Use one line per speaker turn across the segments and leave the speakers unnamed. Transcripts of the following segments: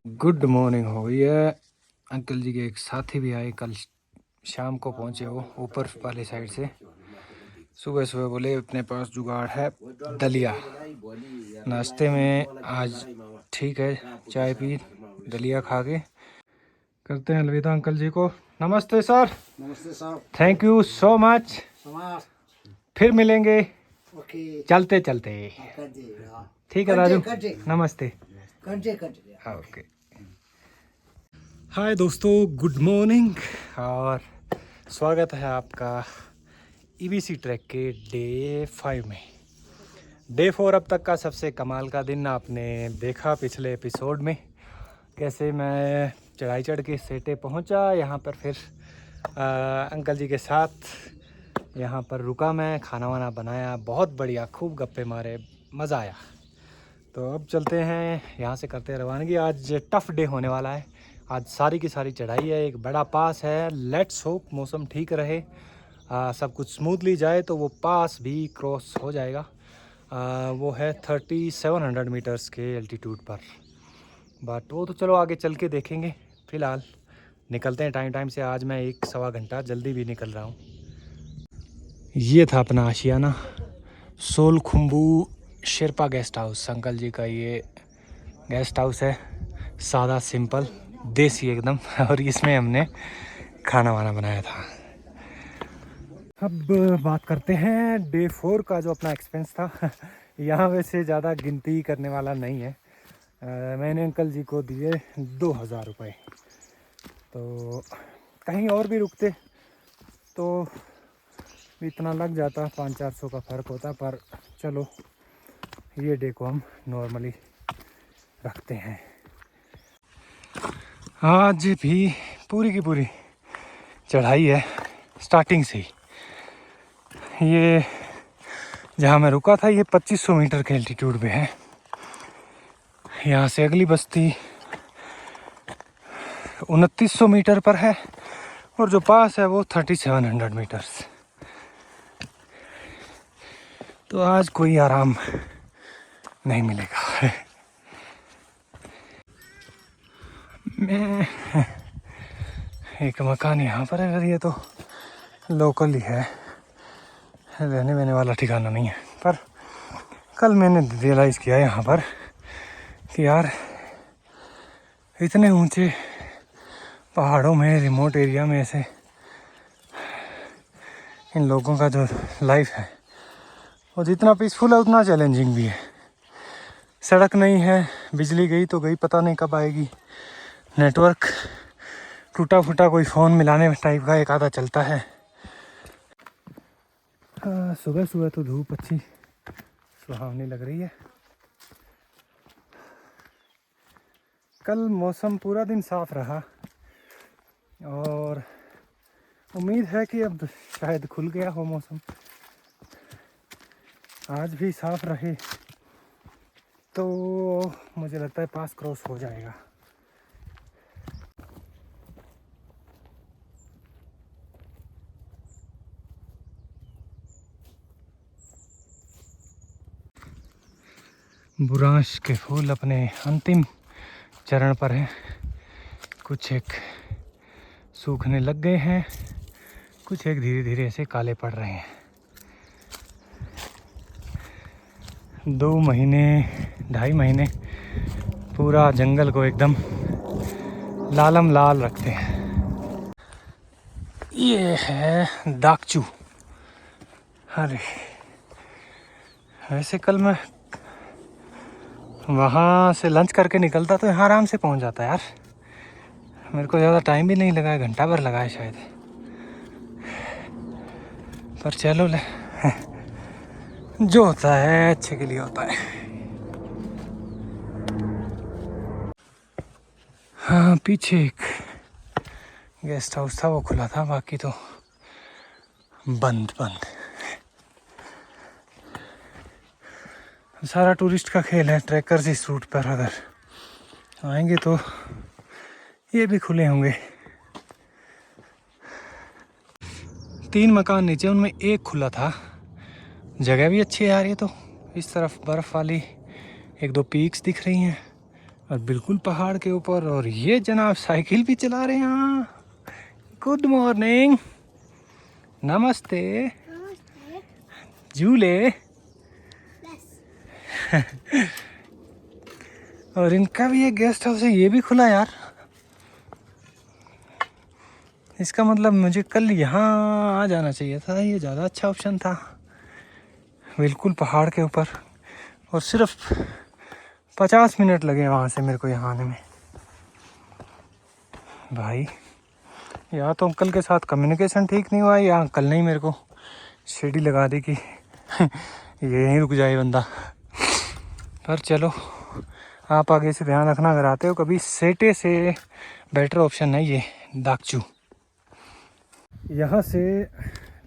Good morning हो गई है। अंकल जी के एक साथी भी आए, कल शाम को पहुंचे वो ऊपर वाली साइड से। सुबह सुबह बोले अपने पास जुगाड़ है दलिया। नाश्ते में आज ठीक है, चाय पी दलिया खा के करते हैं अलविदा अंकल जी को। नमस्ते सर।
नमस्ते साहब।
Thank you so much.
समाज।
फिर मिलेंगे
ओके।
चलते चलते।
कर दे, हाँ।
ठीक है राजू, नमस्ते।
कर दे।
हाँ ओके। हाय दोस्तों, गुड मॉर्निंग और स्वागत है आपका ईबीसी ट्रैक के डे 5 में। डे 4 अब तक का सबसे कमाल का दिन आपने देखा पिछले एपिसोड में, कैसे मैं चढ़ाई चढ़ के सेटे पहुंचा यहाँ पर। फिर अंकल जी के साथ यहाँ पर रुका, मैं खाना वाना बनाया, बहुत बढ़िया, खूब गप्पे मारे, मज़ा आया। तो अब चलते हैं यहाँ से, करते हैं रवानगी। आज टफ़ डे होने वाला है, आज सारी की सारी चढ़ाई है, एक बड़ा पास है। लेट्स होप मौसम ठीक रहे, सब कुछ स्मूथली जाए तो वो पास भी क्रॉस हो जाएगा। वो है 3700 मीटर्स के एल्टीट्यूड पर, बट वो तो चलो आगे चल के देखेंगे। फ़िलहाल निकलते हैं टाइम टाइम से। आज मैं 1-1.25 घंटा जल्दी भी निकल रहा हूँ। ये था अपना आशियाना, सोलखुम्बू शेरपा गेस्ट हाउस। अंकल जी का ये गेस्ट हाउस है, सादा सिंपल देसी एकदम, और इसमें हमने खाना वाना बनाया था। अब बात करते हैं डे 4 का, जो अपना एक्सपेंस था। यहाँ वैसे ज़्यादा गिनती करने वाला नहीं है। मैंने अंकल जी को दिए 2000 रुपये। तो कहीं और भी रुकते तो इतना लग जाता, 500-400 का फ़र्क होता, पर चलो ये डे को हम नॉर्मली रखते हैं। आज भी पूरी की पूरी चढ़ाई है स्टार्टिंग से ही। ये जहाँ मैं रुका था ये 2500 मीटर के एल्टीट्यूड पे है। यहाँ से अगली बस्ती 2900 मीटर पर है, और जो पास है वो 3700 मीटर्स। तो आज कोई आराम नहीं मिलेगा। मैं एक मकान यहाँ पर है, ये तो लोकल ही है, रहने वहने वाला ठिकाना नहीं है। पर कल मैंने रियलाइज़ किया यहाँ पर कि यार इतने ऊंचे पहाड़ों में, रिमोट एरिया में ऐसे इन लोगों का जो लाइफ है वो जितना पीसफुल है उतना चैलेंजिंग भी है। सड़क नहीं है, बिजली गई तो गई, पता नहीं कब आएगी। नेटवर्क टूटा फूटा कोई फ़ोन मिलाने टाइप का एक आधा चलता है। सुबह सुबह तो धूप अच्छी सुहावनी लग रही है। कल मौसम पूरा दिन साफ रहा और उम्मीद है कि अब शायद खुल गया हो मौसम। आज भी साफ रहे तो मुझे लगता है पास क्रॉस हो जाएगा। बुरांश के फूल अपने अंतिम चरण पर हैं, कुछ एक सूखने लग गए हैं, कुछ एक धीरे धीरे ऐसे काले पड़ रहे हैं। 2 महीने 2.5 महीने पूरा जंगल को एकदम लालम लाल रखते हैं। ये है दाकचू। अरे वैसे कल मैं वहाँ से लंच करके निकलता तो यहाँ आराम से पहुँच जाता यार। मेरे को ज़्यादा टाइम भी नहीं लगा है, घंटा भर लगा है शायद। पर चलो ले, जो होता है अच्छे के लिए होता है। हाँ, पीछे एक गेस्ट हाउस था, वो खुला था, बाकी तो बंद। सारा टूरिस्ट का खेल है, ट्रैकर्स इस रूट पर अगर आएंगे तो ये भी खुले होंगे। 3 मकान नीचे, उनमें एक खुला था। जगह भी अच्छी है यार। ये तो इस तरफ बर्फ़ वाली 1-2 पीक्स दिख रही हैं, और बिल्कुल पहाड़ के ऊपर। और ये जनाब साइकिल भी चला रहे हैं यहाँ। गुड मॉर्निंग, नमस्ते, झूले। और इनका भी एक गेस्ट हाउस है, ये भी खुला यार। इसका मतलब मुझे कल यहाँ आ जाना चाहिए था, ये ज़्यादा अच्छा ऑप्शन था। बिल्कुल पहाड़ के ऊपर, और सिर्फ 50 मिनट लगे वहाँ से मेरे को यहाँ आने में। भाई या तो अंकल के साथ कम्युनिकेशन ठीक नहीं हुआ, या अंकल ने ही मेरे को सीढ़ी लगा दी कि ये यहीं रुक जाए बंदा। पर चलो, आप आगे से ध्यान रखना अगर आते हो कभी। सेटे से बेटर ऑप्शन है ये दाकचू। यहाँ से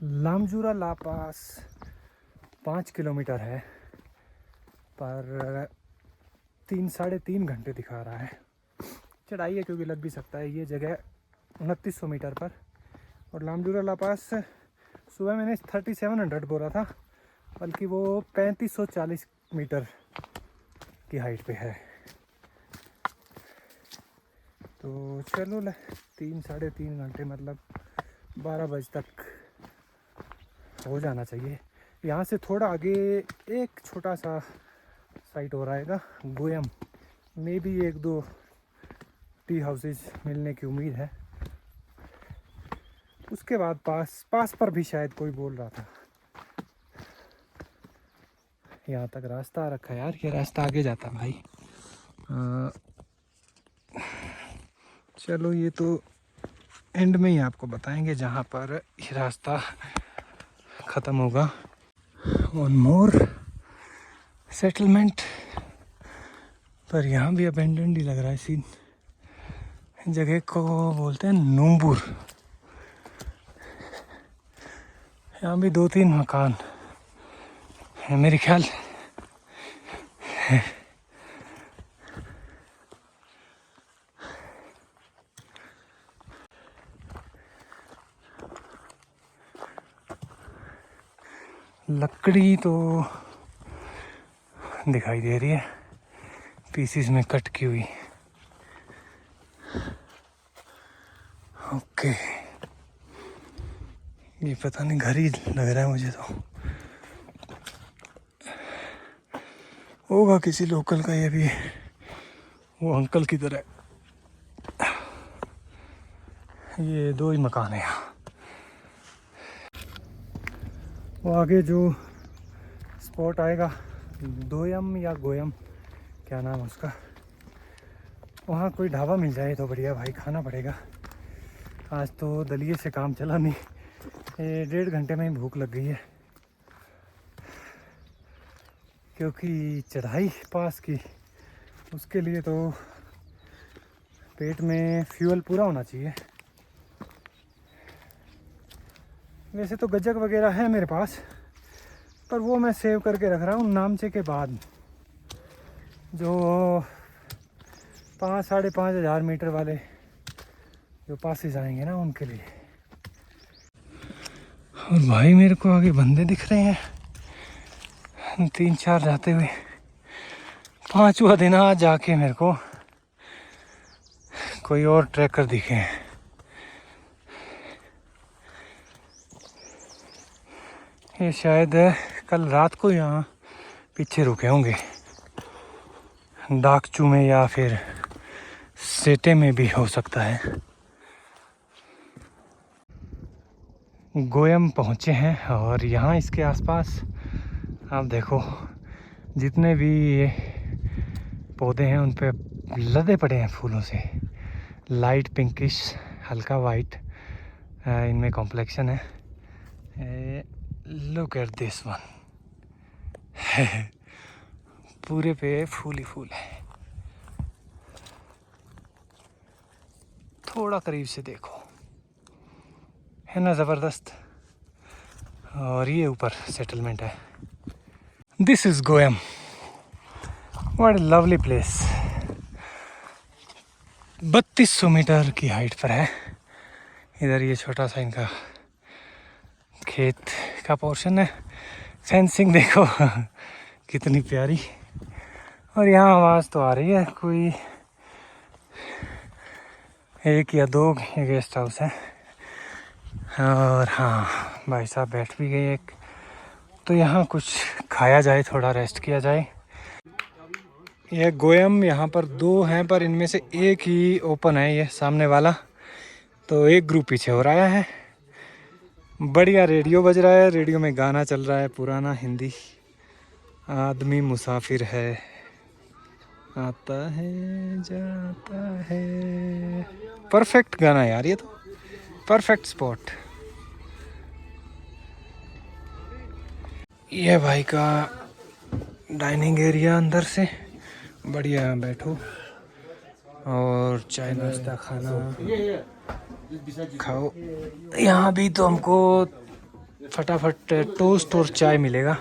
लामजूरा ला पास 5 किलोमीटर है, पर 3-3.5 घंटे दिखा रहा है। चढ़ाई है क्योंकि लग भी सकता है। ये जगह 2900 मीटर पर, और लामजूरा ला पास सुबह मैंने 3700 बोला था, बल्कि वो 3540 मीटर की हाइट पे है। तो चलो 3-3.5 घंटे, मतलब 12 बजे तक हो जाना चाहिए। यहाँ से थोड़ा आगे एक छोटा सा साइट हो आएगा, गोयम। मे भी 1-2 टी हाउसेज मिलने की उम्मीद है। उसके बाद पास पर भी शायद कोई बोल रहा था। यहाँ तक रास्ता आ रखा है यार, ये रास्ता आगे जाता भाई। चलो ये तो एंड में ही आपको बताएंगे जहाँ पर ये रास्ता ख़त्म होगा। वन मोर सेटलमेंट, पर यहाँ भी अबेंडेंड ही लग रहा है सीन। जगह को बोलते हैं नूम्बुर। यहाँ भी 2-3 मकान है मेरे ख्याल। लकड़ी तो दिखाई दे रही है पीसीस में कट की हुई। ओके, ये पता नहीं घर ही लग रहा है मुझे तो। होगा किसी लोकल का ये भी, वो अंकल की तरह। ये 2 ही मकान है यहाँ। वो आगे जो स्पॉट आएगा, दोयम या गोयम, क्या नाम है उसका, वहाँ कोई ढाबा मिल जाए तो बढ़िया भाई, खाना पड़ेगा। आज तो दलिये से काम चला नहीं, 1.5 घंटे में ही भूख लग गई है। क्योंकि चढ़ाई पास की, उसके लिए तो पेट में फ्यूल पूरा होना चाहिए। वैसे तो गज्जक वगैरह है मेरे पास, पर वो मैं सेव करके रख रहा हूँ नामचे के बाद। जो 5-5.5 हज़ार मीटर वाले जो पासेज आएंगे ना, उनके लिए। और भाई मेरे को आगे बंदे दिख रहे हैं 3-4 जाते हुए। 5वां दिन आज जाके मेरे को कोई और ट्रैकर दिखे हैं। ये शायद कल रात को यहाँ पीछे रुके होंगे, दाकचू में या फिर सेटे में भी हो सकता है। गोयम पहुँचे हैं, और यहाँ इसके आसपास आप देखो जितने भी ये पौधे हैं उन पे लदे पड़े हैं फूलों से। लाइट पिंकिश, हल्का वाइट इनमें कॉम्प्लेक्शन है। Look at this one. पूरे पे फूल ही फूल है। थोड़ा करीब से देखो, है ना ज़बरदस्त। और ये ऊपर सेटलमेंट है। This is Goyam. What a lovely place. 3200 meter की हाइट पर है। इधर ये छोटा सा इनका खेत का पोर्शन है। फेंसिंग देखो कितनी प्यारी। और यहाँ आवाज़ तो आ रही है, कोई 1 या 2 ये गेस्ट हाउस है। और हाँ, भाई साहब बैठ भी गए एक, तो यहाँ कुछ खाया जाए, थोड़ा रेस्ट किया जाए। ये गोयम यहाँ पर 2 हैं, पर इनमें से एक ही ओपन है, ये सामने वाला, तो एक ग्रुप पीछे हो रहा है। बढ़िया रेडियो बज रहा है, रेडियो में गाना चल रहा है पुराना हिंदी, आदमी मुसाफिर है, आता है जाता है। परफेक्ट गाना यार, ये तो परफेक्ट स्पॉट। ये भाई का डाइनिंग एरिया अंदर से, बढ़िया बैठो और चाय नाश्ता खाना खाओ। यहाँ भी तो हमको फटाफट टोस्ट और चाय मिलेगा,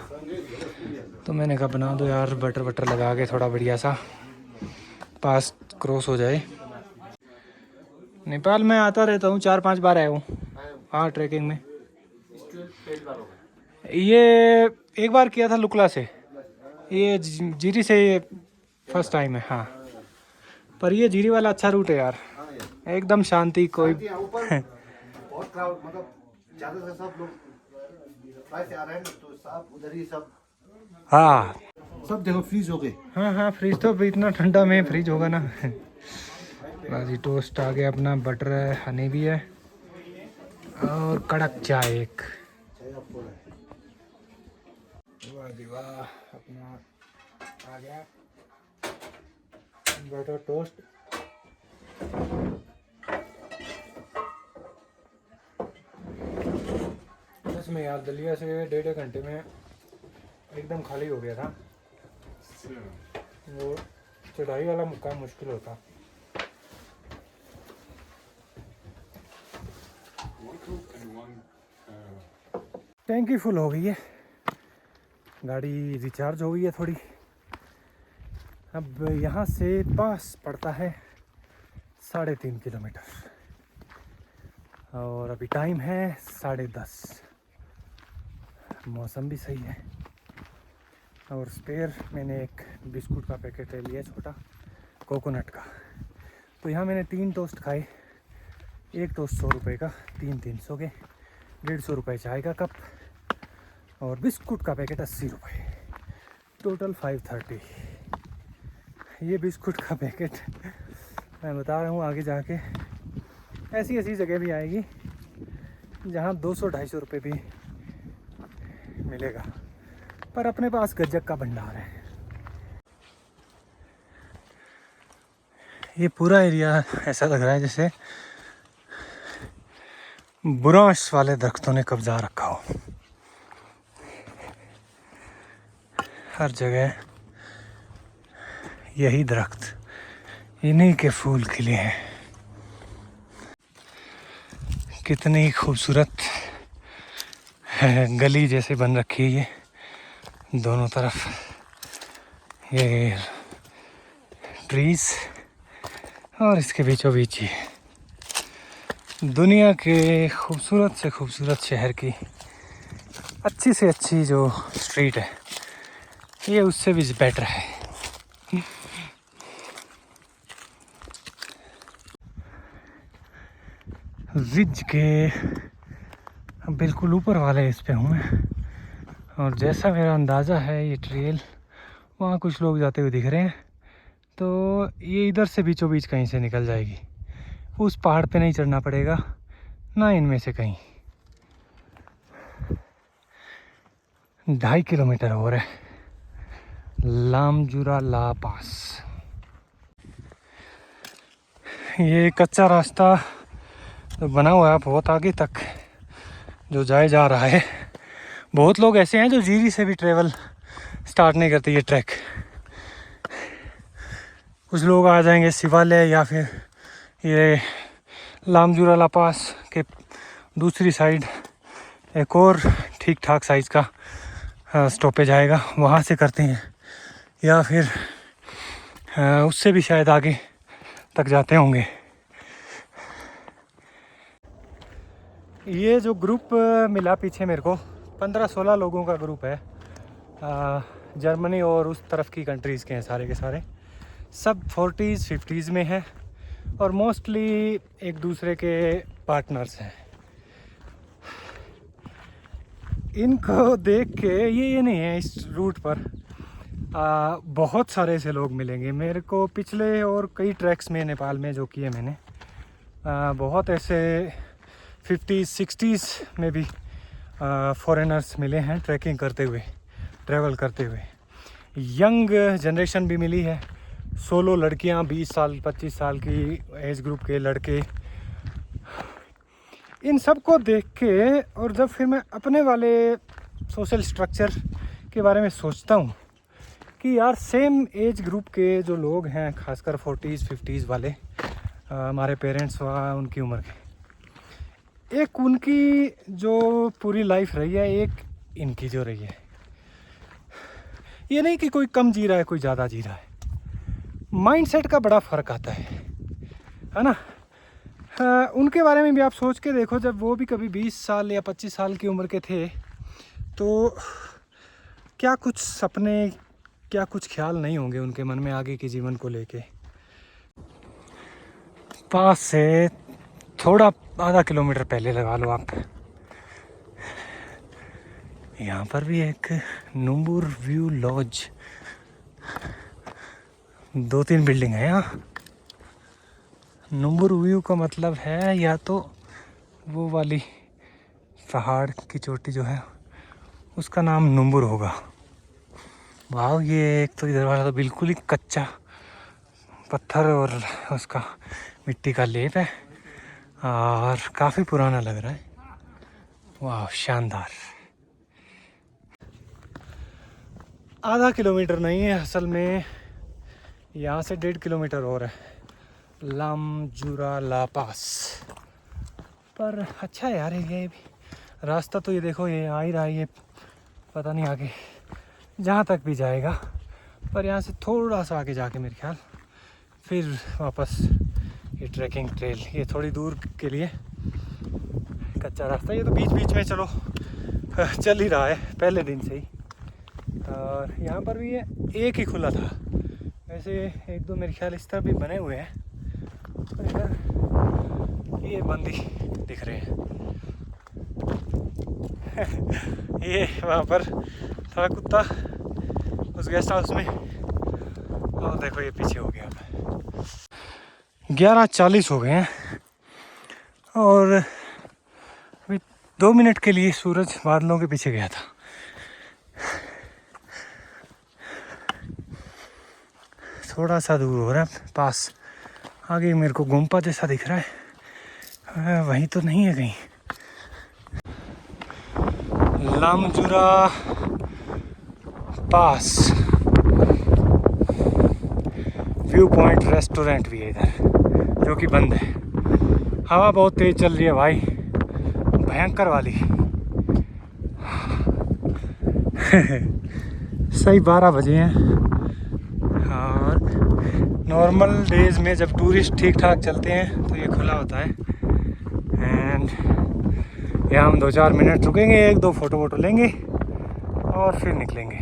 तो मैंने कहा बना दो यार, बटर बटर लगा के थोड़ा बढ़िया सा, पास क्रॉस हो जाए। नेपाल में आता रहता हूँ, 4-5 बार आया हूँ। हाँ, ट्रैकिंग में ये एक बार किया था लुकला से, ये जीरी से ये फर्स्ट टाइम है। हाँ, पर ये जीरी वाला अच्छा रूट है यार, एकदम शांति, कोई
बहुत क्राउड, मतलब ज्यादा से सब लोग फ्लाइट से आ रहे हैं, तो सब उधर ही सब
हाँ
सब देखो फ्रीज हो गए।
हाँ हाँ, फ्रीज तो अभी इतना ठंडा में फ्रीज होगा ना। बस ये टोस्ट आ गया अपना, बटर है, हनी भी है और कड़क चाय एक। वाह जी वाह, अपना आ गया बटर टोस्ट। बस में यार दलिया से 1.5 घंटे में एकदम खाली हो गया था। वो चढ़ाई वाला मुकाम मुश्किल होता। टैंकी फुल हो गई है, गाड़ी रिचार्ज हो गई है थोड़ी। अब यहाँ से पास पड़ता है 3.5 किलोमीटर और अभी टाइम है 10:30। मौसम भी सही है और स्पेयर मैंने एक बिस्कुट का पैकेट ले लिया छोटा, कोकोनट का। तो यहाँ मैंने 3 टोस्ट खाए, एक टोस्ट 100 रुपये का, 300 के, 150 रुपये चाय का कप और बिस्कुट का पैकेट 80 रुपये, टोटल 530। ये बिस्कुट का पैकेट मैं बता रहा हूँ, आगे जाके ऐसी ऐसी जगह भी आएगी जहाँ 200-250 रुपये भी मिलेगा, पर अपने पास गज्जक का भंडार है। ये पूरा एरिया ऐसा लग रहा है जैसे बुरांश वाले दरख्तों ने कब्जा रखा हो। हर जगह यही दरख्त, इन्हीं के फूल खिले हैं। कितनी खूबसूरत है, गली जैसे बन रखी है ये दोनों तरफ, ये ट्रीज और इसके बीचों बीच ही दुनिया के खूबसूरत से खूबसूरत शहर की अच्छी से अच्छी जो स्ट्रीट है, ये उससे भी बेटर है। रिज के बिल्कुल ऊपर वाले इस पे हूँ मैं, और जैसा मेरा अंदाज़ा है ये ट्रेल वहाँ कुछ लोग जाते हुए दिख रहे हैं, तो ये इधर से बीचों बीच कहीं से निकल जाएगी। उस पहाड़ पे नहीं चढ़ना पड़ेगा ना इनमें से कहीं। 2.5 किलोमीटर और है, लामजुरा ला पास। ये कच्चा रास्ता तो बना हुआ है बहुत आगे तक जो जाए जा रहा है। बहुत लोग ऐसे हैं जो जीरी से भी ट्रेवल स्टार्ट नहीं करते ये ट्रैक। कुछ लोग आ जाएंगे शिवालय या फिर ये लामजुरा ला पास के दूसरी साइड एक और ठीक ठाक साइज़ का स्टॉपेज आएगा, वहाँ से करते हैं, या फिर उससे भी शायद आगे तक जाते होंगे। ये जो ग्रुप मिला पीछे मेरे को 15-16 लोगों का ग्रुप है, जर्मनी और उस तरफ की कंट्रीज़ के हैं सारे के सारे। सब 40s 50s में हैं और मोस्टली एक दूसरे के पार्टनर्स हैं। इनको देख के ये नहीं है, इस रूट पर बहुत सारे ऐसे लोग मिलेंगे मेरे को। पिछले और कई ट्रैक्स में नेपाल में जो किए मैंने, बहुत ऐसे 50s 60s में भी फॉरेनर्स मिले हैं ट्रैकिंग करते हुए, ट्रैवल करते हुए। यंग जनरेशन भी मिली है, सोलो लड़कियां, 20 साल 25 साल की एज ग्रुप के लड़के। इन सब को देख के और जब फिर मैं अपने वाले सोशल स्ट्रक्चर के बारे में सोचता हूँ कि यार सेम एज ग्रुप के जो लोग हैं, खासकर 40s 50s वाले, हमारे पेरेंट्स व उनकी उम्र के, एक उनकी जो पूरी लाइफ रही है, एक इनकी जो रही है। ये नहीं कि कोई कम जी रहा है कोई ज़्यादा जी रहा है, माइंडसेट का बड़ा फ़र्क आता है ना। उनके बारे में भी आप सोच के देखो, जब वो भी कभी 20 साल या 25 साल की उम्र के थे तो क्या कुछ सपने, क्या कुछ ख्याल नहीं होंगे उनके मन में आगे के जीवन को लेके। पास से थोड़ा आधा किलोमीटर पहले लगा लो आप, यहाँ पर भी एक नुम्बुर व्यू लॉज, 2-3 बिल्डिंग है यहाँ। नुम्बुर व्यू का मतलब है या तो वो वाली पहाड़ की चोटी जो है उसका नाम नुम्बुर होगा। वाह, ये एक तो इधर वाला तो बिल्कुल ही कच्चा पत्थर और उसका मिट्टी का लेप है और काफ़ी पुराना लग रहा है। वाह, शानदार। आधा किलोमीटर नहीं है असल में, यहाँ से 1.5 किलोमीटर और है, लामजुरा ला पास। पर अच्छा है यार ये भी रास्ता। तो ये देखो, ये आ ही रहा है, ये पता नहीं आगे जहाँ तक भी जाएगा, पर यहाँ से थोड़ा सा आगे जाके मेरे ख्याल फिर वापस ये ट्रैकिंग ट्रेल, ये थोड़ी दूर के लिए कच्चा रास्ता। ये तो बीच बीच में चलो चल ही रहा है पहले दिन से ही। और यहाँ पर भी ये एक ही खुला था, वैसे 1-2 मेरे ख्याल इस तरह भी बने हुए हैं, पर इधर ये बंद ही दिख रहे हैं। ये वहाँ पर था कुत्ता उस गेस्ट हाउस में, और देखो ये पीछे हो गया। अब 11:40 हो गए हैं और अभी 2 मिनट के लिए सूरज बादलों के पीछे गया था। थोड़ा सा दूर हो रहा है, पास आगे मेरे को गुम्पा जैसा दिख रहा है, वहीं तो नहीं है कहीं। लामजुरा पास व्यू पॉइंट रेस्टोरेंट भी है इधर, जो कि बंद है। हवा बहुत तेज चल रही है भाई, भयंकर वाली। सही 12 बजे हैं और नॉर्मल डेज में जब टूरिस्ट ठीक ठाक चलते हैं तो ये खुला होता है। एंड यहाँ हम 2-4 मिनट रुकेंगे, 1-2 फ़ोटो लेंगे और फिर निकलेंगे।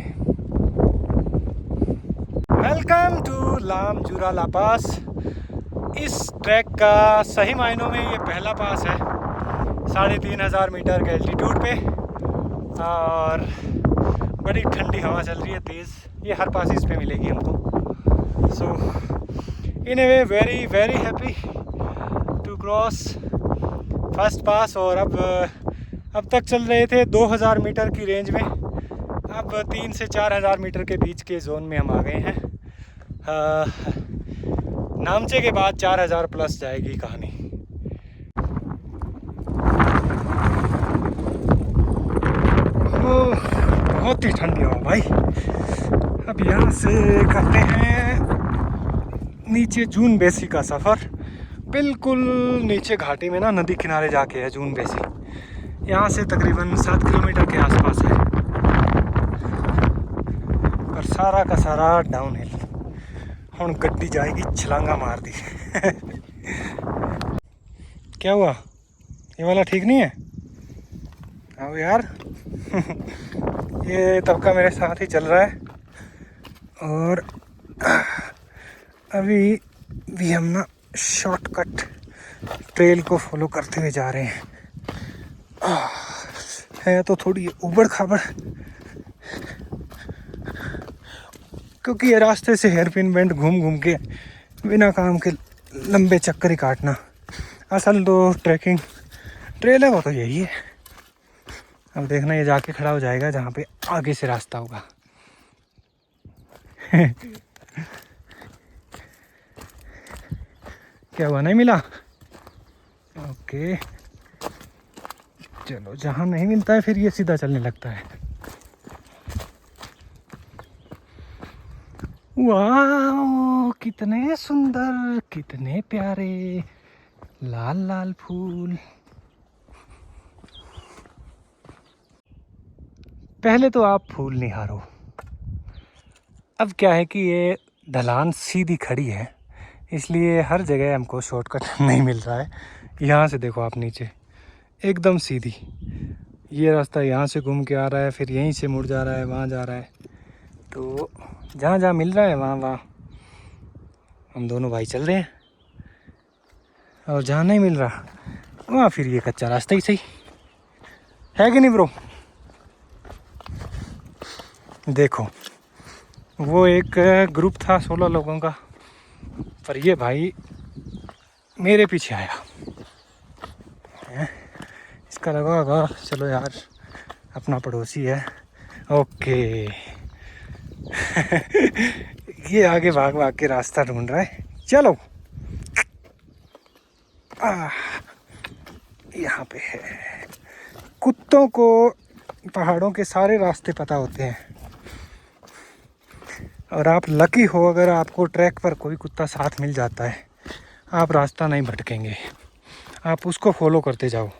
वेलकम टू लामजुरा ला पास। इस ट्रैक का सही मायनों में ये पहला पास है, 3500 मीटर के एल्टीट्यूड पे, और बड़ी ठंडी हवा चल रही है तेज़। ये हर पास इस पे मिलेगी हमको। So in a way very very happy to cross first pass. और अब तक चल रहे थे 2000 मीटर की रेंज में, अब 3 से 4000 मीटर के बीच के जोन में हम आ गए हैं। नामचे के बाद 4000 प्लस जाएगी कहानी। बहुत ही ठंडी हवा भाई। अब यहाँ से करते हैं नीचे जून बेसी का सफ़र। बिल्कुल नीचे घाटी में ना, नदी किनारे जाके है जून बेसी। यहाँ से तकरीबन 7 किलोमीटर के आसपास है, और सारा का सारा डाउन हिल। हम गड्डी जाएगी छलांगा मार दी। क्या हुआ, ये वाला ठीक नहीं है? आओ यार। ये तबका मेरे साथ ही चल रहा है, और अभी भी हम ना शॉर्टकट ट्रेल को फॉलो करते हुए जा रहे हैं। है तो थोड़ी उबड़ खाबड़, क्योंकि ये रास्ते से हेयर पिन बेंड घूम घूम के बिना काम के लंबे चक्कर ही काटना। असल तो ट्रैकिंग ट्रेल है वो तो यही है। अब देखना ये जाके खड़ा हो जाएगा जहाँ पे आगे से रास्ता होगा। क्या हुआ, नहीं मिला? ओके चलो, जहाँ नहीं मिलता है फिर ये सीधा चलने लगता है। वाह, कितने सुंदर, कितने प्यारे लाल लाल फूल। पहले तो आप फूल निहारो। अब क्या है कि ये ढलान सीधी खड़ी है, इसलिए हर जगह हमको शॉर्टकट नहीं मिल रहा है। यहाँ से देखो आप नीचे, एकदम सीधी ये रास्ता यहाँ से घूम के आ रहा है, फिर यहीं से मुड़ जा रहा है, वहाँ जा रहा है। तो जहाँ जहाँ मिल रहा है वहाँ वहाँ हम दोनों भाई चल रहे हैं, और जहाँ नहीं मिल रहा वहाँ फिर ये कच्चा रास्ता ही सही है कि नहीं ब्रो? देखो, वो एक ग्रुप था 16 लोगों का, पर ये भाई मेरे पीछे आया। इसका लगा होगा चलो यार अपना पड़ोसी है, ओके। ये आगे भाग भाग के रास्ता ढूंढ रहा है। चलो यहाँ पे है। कुत्तों को पहाड़ों के सारे रास्ते पता होते हैं, और आप लकी हो अगर आपको ट्रैक पर कोई कुत्ता साथ मिल जाता है। आप रास्ता नहीं भटकेंगे, आप उसको फॉलो करते जाओ,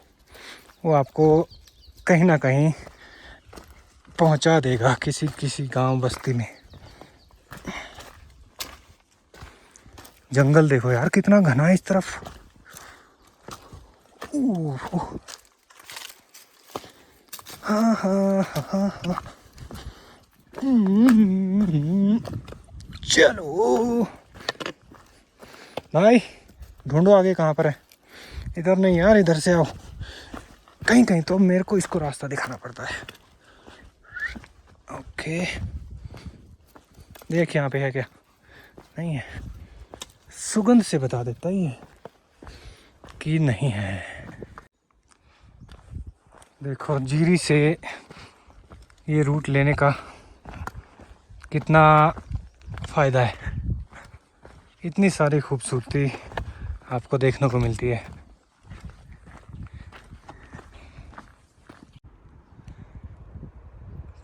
वो आपको कहीं ना कहीं पहुंचा देगा किसी किसी गांव बस्ती में। जंगल देखो यार कितना घना है इस तरफ। हाँ हाँ हाँ हाँ। चलो भाई, ढूंढो आगे कहाँ पर है। इधर नहीं यार, इधर से आओ। कहीं कहीं तो मेरे को इसको रास्ता दिखाना पड़ता है। ओके, देख यहाँ पे है क्या? नहीं है, सुगंध से बता देता ही है कि नहीं है। देखो जीरी से ये रूट लेने का कितना फ़ायदा है, इतनी सारी खूबसूरती आपको देखने को मिलती है।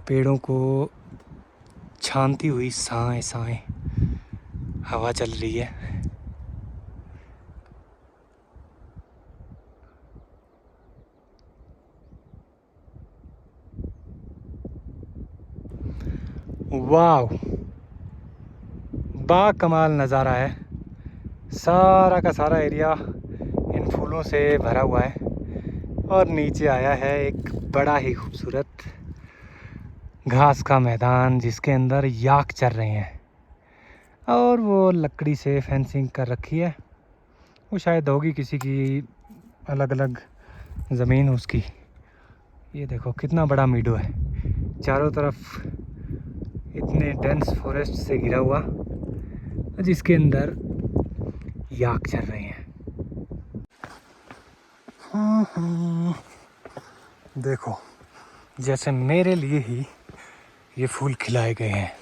पेड़ों को छानती हुई साएं साएं हवा चल रही है। वाह, बाकमाल नज़ारा है। सारा का सारा एरिया इन फूलों से भरा हुआ है, और नीचे आया है एक बड़ा ही खूबसूरत घास का मैदान जिसके अंदर याक चर रहे हैं, और वो लकड़ी से फेंसिंग कर रखी है। वो शायद होगी किसी की अलग अलग ज़मीन उसकी। ये देखो कितना बड़ा मीडो है, चारों तरफ इतने डेंस फॉरेस्ट से घिरा हुआ, जिसके अंदर याक चल रहे हैं। देखो जैसे मेरे लिए ही ये फूल खिलाए गए हैं।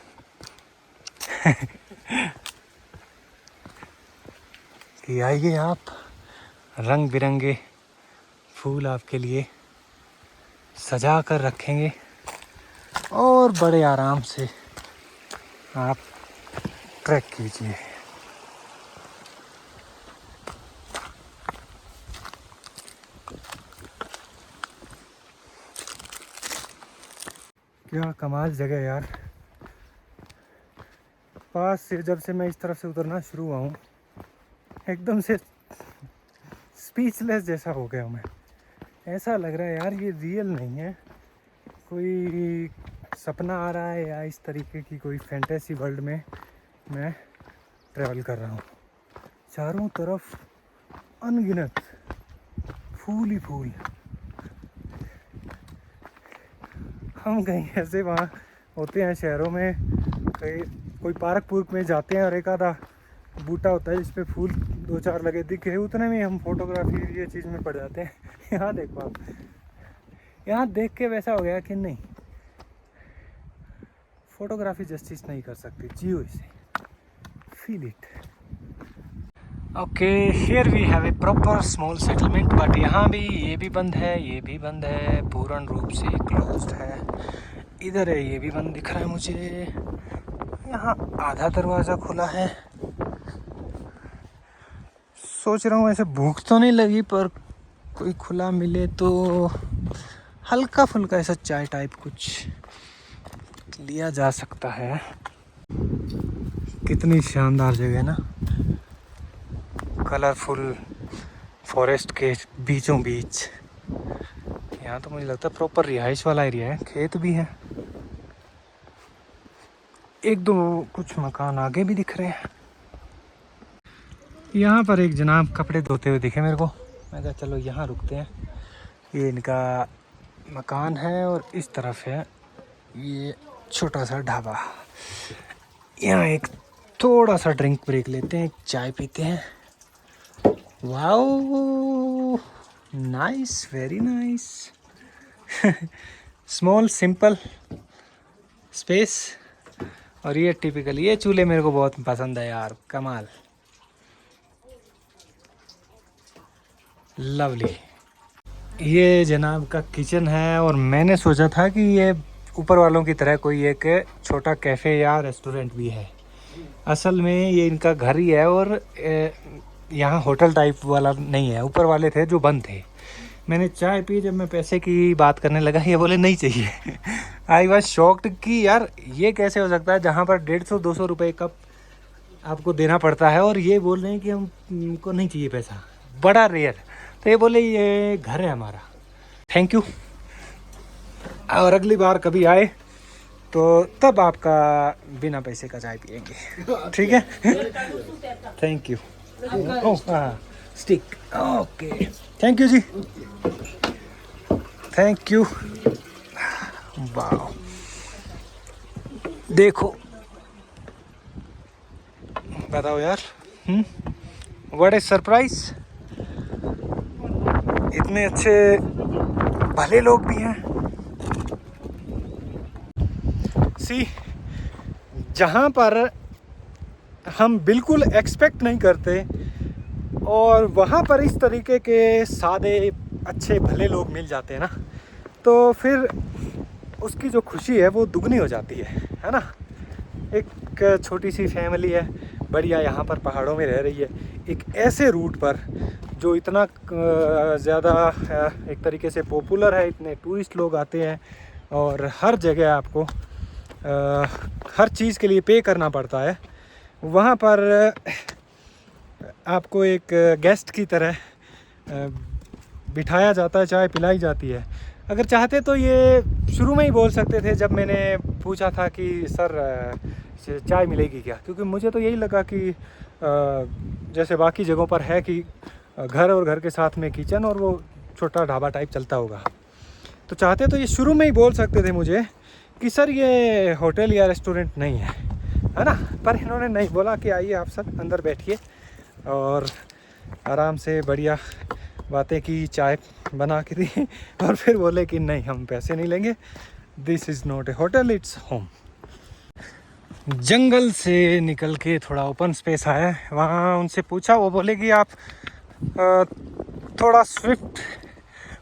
कि आइए आप, रंग बिरंगे फूल आपके लिए सजा कर रखेंगे, और बड़े आराम से आप ट्रैक कीजिए। क्या कमाल जगह यार। पास से जब से मैं इस तरफ से उतरना शुरू हुआ हूँ, एकदम से स्पीचलेस जैसा हो गया हूँ मैं। ऐसा लग रहा है यार ये रियल नहीं है, कोई सपना आ रहा है या इस तरीके की कोई फैंटेसी वर्ल्ड में मैं ट्रैवल कर रहा हूँ। चारों तरफ अनगिनत फूल ही फूल। हम कहीं ऐसे वहाँ होते हैं शहरों में, कहीं कोई पार्क पुर्क में जाते हैं और एक आधा बूटा होता है जिस पे फूल 2-4 लगे दिखे, उतने में हम फोटोग्राफी ये चीज़ में पड़ जाते हैं। यहाँ देखो आप, यहाँ देख के वैसा हो गया कि नहीं, फोटोग्राफी जस्टिस नहीं कर सकती, जियो इसे, feel it. Okay, here we have a proper small settlement, but यहाँ भी ये भी बंद है, ये भी बंद है, पूर्ण रूप से क्लोज्ड है। इधर है, ये भी बंद दिख रहा है मुझे। यहाँ आधा दरवाज़ा खुला है। सोच रहा हूँ ऐसे भूख तो नहीं लगी, पर कोई खुला मिले तो हल्का फुल्का ऐसा चाय टाइप कुछ लिया जा सकता है। कितनी शानदार जगह ना, कलरफुल फॉरेस्ट के बीचों बीच। यहाँ तो मुझे लगता है प्रॉपर रिहाइश वाला एरिया है, खेत भी है, एक दो कुछ मकान आगे भी दिख रहे हैं। यहाँ पर एक जनाब कपड़े धोते हुए दिखे मेरे को, मैं कहा चलो यहाँ रुकते हैं। ये इनका मकान है और इस तरफ है ये छोटा सा ढाबा। यहाँ एक थोड़ा सा ड्रिंक ब्रेक लेते हैं, चाय पीते हैं। Wow, nice, very nice. Small simple space. और ये टिपिकल, ये चूल्हे मेरे को बहुत पसंद है यार, कमाल, लवली। ये जनाब का किचन है और मैंने सोचा था कि ये ऊपर वालों की तरह कोई एक छोटा कैफ़े या रेस्टोरेंट भी है। असल में ये इनका घर ही है और यहाँ होटल टाइप वाला नहीं है। ऊपर वाले थे जो बंद थे। मैंने चाय पी, जब मैं पैसे की बात करने लगा ये बोले नहीं चाहिए। आई वॉज शॉक्ड कि यार ये कैसे हो सकता है जहाँ पर 150-200 रुपये कप आपको देना पड़ता है और ये बोल रहे हैं कि हमको नहीं चाहिए पैसा, बड़ा रेयर। तो ये बोले ये घर है हमारा, थैंक यू, और अगली बार कभी आए तो तब आपका बिना पैसे का चाय पियेंगे, ठीक है? Thank you. ओह हाँ, स्टिक, ओके, थैंक यू जी, थैंक यू। वाह, देखो, बताओ यार, व्हाट ए सरप्राइज। इतने अच्छे भले लोग भी हैं। सी, जहाँ पर हम बिल्कुल एक्सपेक्ट नहीं करते और वहाँ पर इस तरीके के सादे अच्छे भले लोग मिल जाते हैं ना, तो फिर उसकी जो खुशी है वो दुगनी हो जाती है ना। एक छोटी सी फैमिली है, बढ़िया, यहाँ पर पहाड़ों में रह रही है, एक ऐसे रूट पर जो इतना ज़्यादा एक तरीके से पॉपुलर है, इतने टूरिस्ट लोग आते हैं और हर जगह आपको हर चीज़ के लिए पे करना पड़ता है। वहाँ पर आपको एक गेस्ट की तरह बिठाया जाता है, चाय पिलाई जाती है। अगर चाहते तो ये शुरू में ही बोल सकते थे जब मैंने पूछा था कि सर चाय मिलेगी क्या, क्योंकि मुझे तो यही लगा कि जैसे बाकी जगहों पर है कि घर और घर के साथ में किचन और वो छोटा ढाबा टाइप चलता होगा। तो चाहते तो ये शुरू में ही बोल सकते थे मुझे कि सर ये होटल या रेस्टोरेंट नहीं है ना, पर इन्होंने नहीं बोला कि आइए आप सब अंदर बैठिए और आराम से बढ़िया बातें की, चाय बना के दी और फिर बोले कि नहीं हम पैसे नहीं लेंगे, this is not a hotel, it's home. जंगल से निकल के थोड़ा ओपन स्पेस आया, वहाँ उनसे पूछा, वो बोले कि आप थोड़ा स्विफ्ट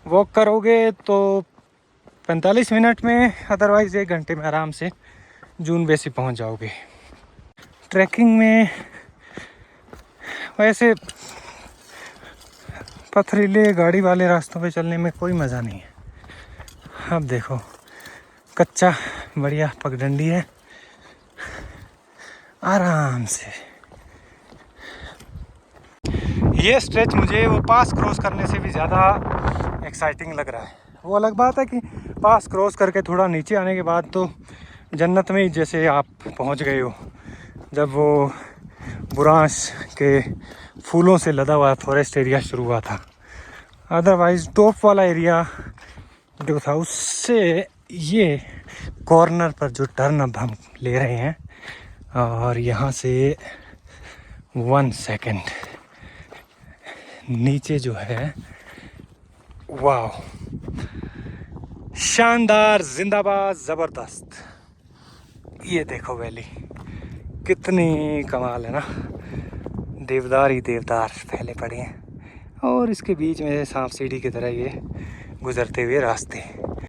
वॉक करोगे तो 45 मिनट में, अदरवाइज़ 1 घंटे में आराम से जून बेसी पहुँच जाओगे। ट्रैकिंग में वैसे पथरीले गाड़ी वाले रास्तों पे चलने में कोई मज़ा नहीं है। अब देखो, कच्चा बढ़िया पगडंडी है, आराम से। ये स्ट्रेच मुझे वो पास क्रॉस करने से भी ज़्यादा एक्साइटिंग लग रहा है। वो अलग बात है कि पास क्रॉस करके थोड़ा नीचे आने के बाद तो जन्नत में ही जैसे आप पहुंच गए हो, जब वो बुरांस के फूलों से लदा हुआ फॉरेस्ट एरिया शुरू हुआ था। अदरवाइज़ टॉप वाला एरिया जो था उससे ये कॉर्नर पर जो टर्न अब हम ले रहे हैं, और यहाँ से 1 सेकेंड नीचे जो है, वाह, शानदार, जिंदाबाद, ज़बरदस्त। ये देखो वैली कितनी कमाल है ना, देवदार ही देवदार फैले पड़े हैं, और इसके बीच में सांप सीढ़ी की तरह ये गुजरते हुए रास्ते।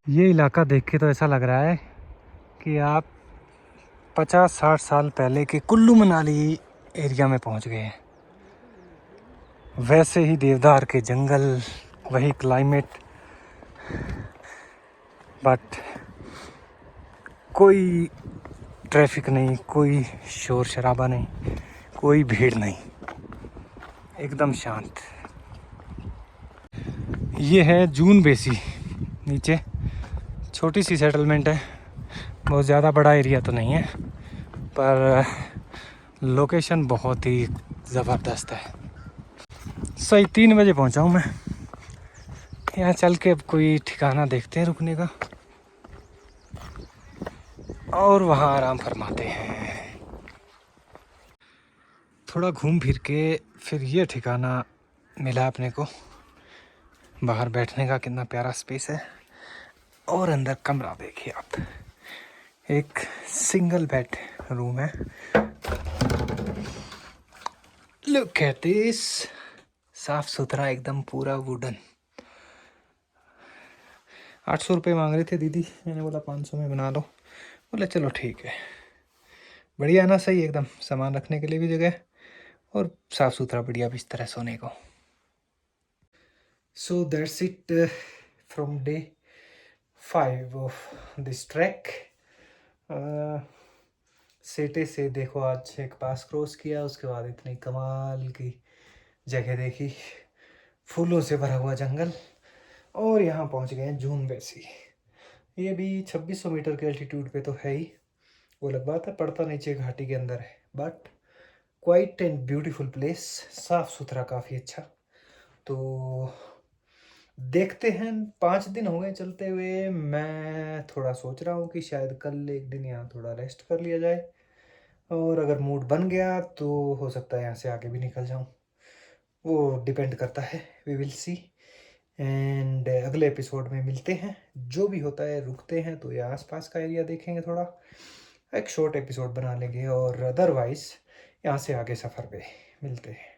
ये इलाका देख के तो ऐसा लग रहा है कि आप 50-60 साल पहले के कुल्लू मनाली एरिया में पहुंच गए हैं। वैसे ही देवदार के जंगल, वही क्लाइमेट, बट कोई ट्रैफिक नहीं, कोई शोर शराबा नहीं, कोई भीड़ नहीं, एकदम शांत। ये है जून बेसी, नीचे छोटी सी सेटलमेंट है, बहुत ज़्यादा बड़ा एरिया तो नहीं है, पर लोकेशन बहुत ही ज़बरदस्त है। सही 3 बजे पहुंचा हूँ मैं। यहाँ चल के अब कोई ठिकाना देखते हैं रुकने का, और वहाँ आराम फरमाते हैं। थोड़ा घूम फिर के फिर ये ठिकाना मिला अपने को। बाहर बैठने का कितना प्यारा स्पेस है, और अंदर कमरा देखिए आप, एक सिंगल बेड रूम है। लुक एट दिस, साफ सुथरा एकदम, पूरा वुडन। 800 रुपये मांग रहे थे दीदी, मैंने बोला 500 में बना लो। बोले चलो ठीक है, बढ़िया है ना, सही एकदम, सामान रखने के लिए भी जगह, और साफ़ सुथरा बढ़िया बिस्तर है सोने को। So that's it from day 5 of this track. सेटे से देखो आज एक पास क्रॉस किया, उसके बाद इतनी कमाल की जगह देखी, फूलों से भरा हुआ जंगल, और यहाँ पहुँच गए हैं जून बेसी। ये भी 2600 मीटर के एल्टीट्यूड पे तो है ही, वो अलग बात है, पड़ता नीचे घाटी के अंदर है, but quiet and beautiful place, साफ़ सुथरा, काफ़ी अच्छा। तो देखते हैं, 5 दिन हो गए चलते हुए, मैं थोड़ा सोच रहा हूँ कि शायद कल एक दिन यहाँ थोड़ा रेस्ट कर लिया जाए, और अगर मूड बन गया तो हो सकता है यहाँ से आगे भी निकल जाऊँ, वो डिपेंड करता है, वी विल सी। एंड अगले एपिसोड में मिलते हैं, जो भी होता है रुकते हैं तो ये आसपास का एरिया देखेंगे, थोड़ा एक शॉर्ट एपिसोड बना लेंगे, और अदरवाइज़ यहाँ से आगे सफ़र पे मिलते हैं।